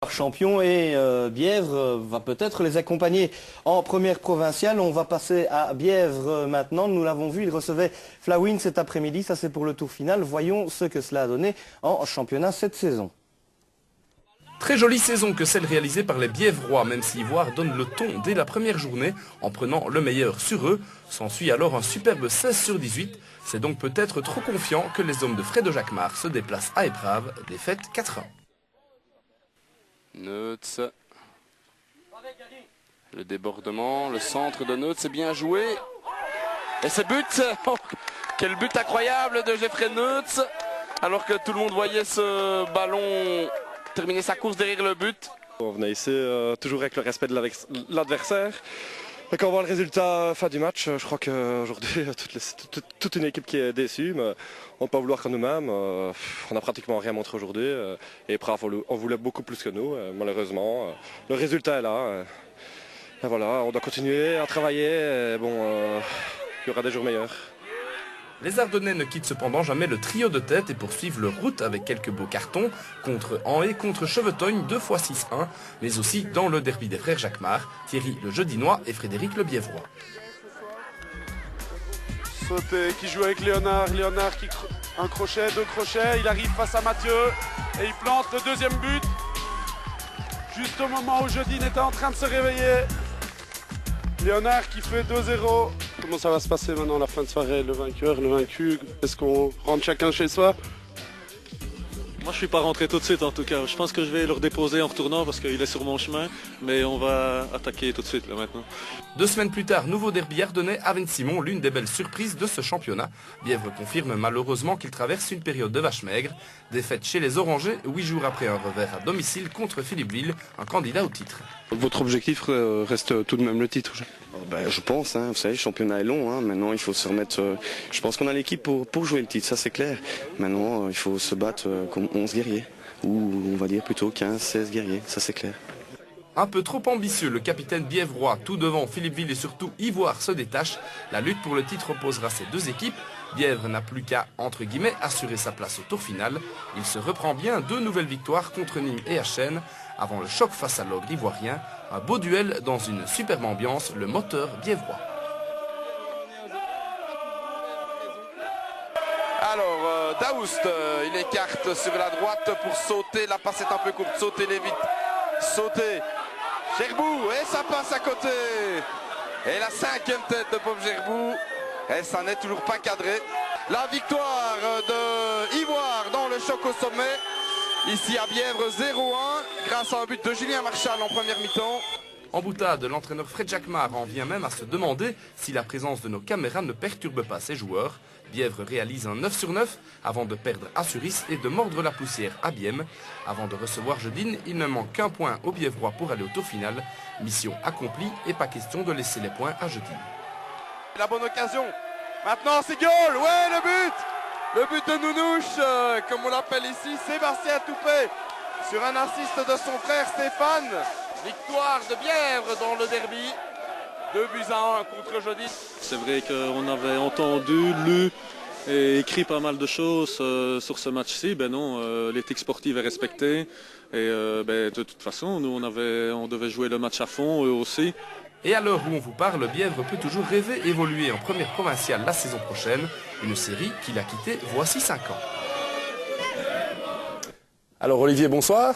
Champion et Bièvre va peut-être les accompagner en première provinciale. On va passer à Bièvre maintenant. Nous l'avons vu, il recevait Flawin cet après-midi. Ça c'est pour le tour final. Voyons ce que cela a donné en championnat cette saison. Très jolie saison que celle réalisée par les Bièvrois, même si Ivoire donne le ton dès la première journée en prenant le meilleur sur eux. S'ensuit alors un superbe 16/18. C'est donc peut-être trop confiant que les hommes de Fred Jacquemart se déplacent à Éprave, défaite 4-1. Neutz, le débordement, le centre de Neutz est bien joué. Et ce but, oh, quel but incroyable de Jeffrey Neutz, alors que tout le monde voyait ce ballon terminer sa course derrière le but. On venait ici toujours avec le respect de l'adversaire. Et quand on voit le résultat fin du match, je crois qu'aujourd'hui, toute une équipe qui est déçue, mais on ne peut pas vouloir que nous-mêmes. On n'a pratiquement rien montré aujourd'hui. Et Éprave, on voulait beaucoup plus que nous. Malheureusement, le résultat est là. Et voilà, on doit continuer à travailler. Bon, il y aura des jours meilleurs. Les Ardennais ne quittent cependant jamais le trio de tête et poursuivent leur route avec quelques beaux cartons contre Anhé, contre Chevetogne, 2 fois 6-1, mais aussi dans le derby des frères Jacquemart, Thierry le Jeudinois et Frédéric le Bièvrois. Sauté qui joue avec Léonard, Léonard qui un crochet, 2 crochets, il arrive face à Mathieu et il plante le deuxième but. Juste au moment où Jeudine était en train de se réveiller. Léonard qui fait 2-0. Comment ça va se passer maintenant la fin de soirée? Le vainqueur, le vaincu, est-ce qu'on rentre chacun chez soi? Moi je suis pas rentré tout de suite en tout cas. Je pense que je vais le redéposer en retournant parce qu'il est sur mon chemin. Mais on va attaquer tout de suite là maintenant. 2 semaines plus tard, nouveau derby ardennais à Vennes-Simon, l'une des belles surprises de ce championnat. Bièvre confirme malheureusement qu'il traverse une période de vache maigre. Défaite chez les Orangers, 8 jours après un revers à domicile contre Philippeville, un candidat au titre. Votre objectif reste tout de même le titre? Je pense, vous savez, le championnat est long. Maintenant, il faut se remettre. Je pense qu'on a l'équipe pour jouer le titre, ça c'est clair. Maintenant, il faut se battre comme 11 guerriers. Ou on va dire plutôt 15-16 guerriers, ça c'est clair. Un peu trop ambitieux, le capitaine bièvrois, tout devant Philippeville et surtout Ivoire se détache. La lutte pour le titre opposera ces deux équipes. Bièvre n'a plus qu'à, entre guillemets, assurer sa place au tour final. Il se reprend bien 2 nouvelles victoires contre Nîmes et Achen. Avant le choc face à l'ogre ivoirien, un beau duel dans une superbe ambiance, le moteur bièvrois. Alors, Daoust, il écarte sur la droite pour sauter. La passe est un peu courte, sautez-les vite. Sautez. Gerbou, et ça passe à côté. Et la 5e tête de Bob Gerbou. Et ça n'est toujours pas cadré. La victoire de Ivoire dans le choc au sommet. Ici à Bièvre 0-1 grâce à un but de Julien Marchal en première mi-temps. En boutade, l'entraîneur Fred Jacquemart en vient même à se demander si la présence de nos caméras ne perturbe pas ses joueurs. Bièvre réalise un 9 sur 9 avant de perdre à Suris et de mordre la poussière à Bième. Avant de recevoir Jeudine, il ne manque qu'un point aux Bièvrois pour aller au tour final. Mission accomplie et pas question de laisser les points à Jeudine. La bonne occasion. Maintenant c'est goal. Ouais, le but. Le but de Nounouche, comme on l'appelle ici, Sébastien Toupé, sur un assist de son frère Stéphane. Victoire de Bièvre dans le derby. 2-1 contre Jeudine. C'est vrai qu'on avait entendu, lu et écrit pas mal de choses sur ce match-ci. Ben non, l'éthique sportive est respectée. Et de toute façon, nous on devait jouer le match à fond, eux aussi. Et à l'heure où on vous parle, Bièvre peut toujours rêver évoluer en première provinciale la saison prochaine. Une série qu'il a quittée voici 5 ans. Alors Olivier, bonsoir.